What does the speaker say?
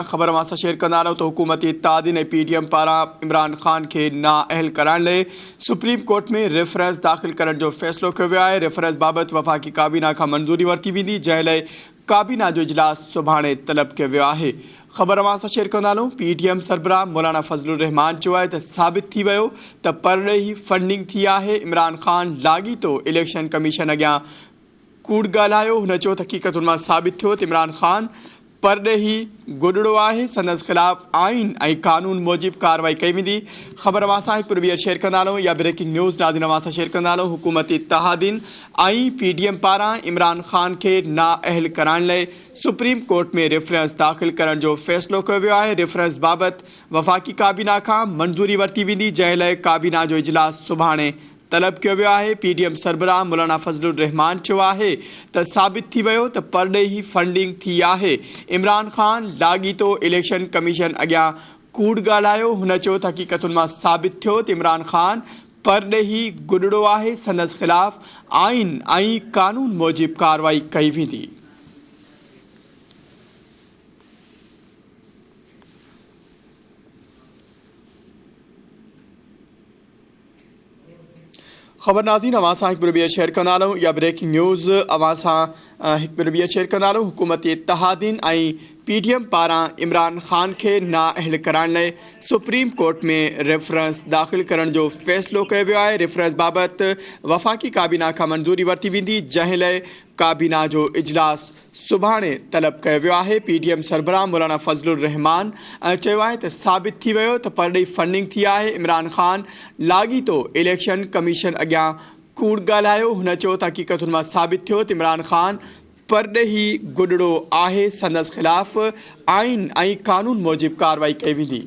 ख़बर मां शेयर कंदा रहो तो हुकूमती इत्तेहादी ने PTM पारां इमरान ख़ान के नाअहल कराइण लाइ सुप्रीम कोर्ट में रेफरेंस दाख़िल करण जो फ़ैसिलो कयो वियो आहे। रेफरेंस बाबति वफ़ाक़ी काबीना खां मंज़ूरी वरिती वेंदी, जंहिं लाइ काबीना जो इजलास सुभाणे तलब कयो वियो आहे। ख़बर मां शेयर कंदा रहूं। PTM सरबराह मौलाना फज़लुर रहमान चयो आहे त साबित थी वियो त परॾेही फंडिंग थी आहे। इमरान ख़ान लाॻीतो इलेक्शन कमीशन अॻियां कूड़ ॻाल्हायो। हुन चयो त हक़ीक़तुनि मां साबित थियो त इमरान ख़ान परॾेही गुॾड़ो आहे। संदसि ख़िलाफ़ आइन ऐं कानून मूजिब कार्रवाई कई वेंदी। ख़बर मां हिकु ॿियर शेयर कंदा रहूं या ब्रेकिंग न्यूज़ नाज़रीन मां शेयर कंदा रहूं। हुकूमती इत्तेहादीन ऐं PTM पारां इमरान ख़ान के नाअहल कराइण लाइ सुप्रीम कोर्ट में रेफरेंस दाख़िल करण जो फ़ैसिलो कयो वियो आहे। रेफरेंस बाबति वफ़ाक़ी काबीना खां मंज़ूरी वरिती वेंदी, जंहिं लाइ काबीना जो इजलास सुभाणे तलब कयो वियो आहे। PTM सरबराह मौलाना फज़लुर रहमान चयो आहे त साबित थी वियो त परॾेही फंडिंग थी आहे। इमरान ख़ान लाॻीतो इलेक्शन कमीशन अॻियां कूड़ ॻाल्हायो। हुन चयो त हक़ीक़तुनि मां साबित थियो त इमरान ख़ान परॾेही गुॾड़ो आहे। संदसि ख़िलाफ़ आइन ऐं कानून मूजिब कार्रवाई कई वेंदी। ख़बर नाज़रीन अवां सां हिकु ॿियर शेयर कंदा रहूं या ब्रेकिंग न्यूज़ अवां सां हिकु ॿियर शेयर कंदा रहूं। हुकूमती इत्तेहादीन ऐं PTM पारां इमरान ख़ान के नाअहल कराइण लाइ सुप्रीम कोर्ट में रेफरेंस दाख़िल करण जो फ़ैसिलो कयो वियो आहे। रेफरेंस बाबति वफ़ाक़ी काबीना खां मंज़ूरी वरिती वेंदी, जंहिं लाइ काबीना जो इजलास सुभाणे तलब कयो वियो आहे। PTM सरबराह मौलाना फज़लुर रहमान चयो आहे त साबित थी वियो त परॾेही फंडिंग थी आहे। इमरान ख़ान लाॻीतो इलेक्शन कमीशन अॻियां कूड़ ॻाल्हायो। हुन चयो त हक़ीक़तुनि मां साबित थियो त इमरान ख़ान परॾेही गुॾड़ो आहे। संदसि ख़िलाफ़ आइन ऐं कानून मूजिब कार्रवाई कई वेंदी।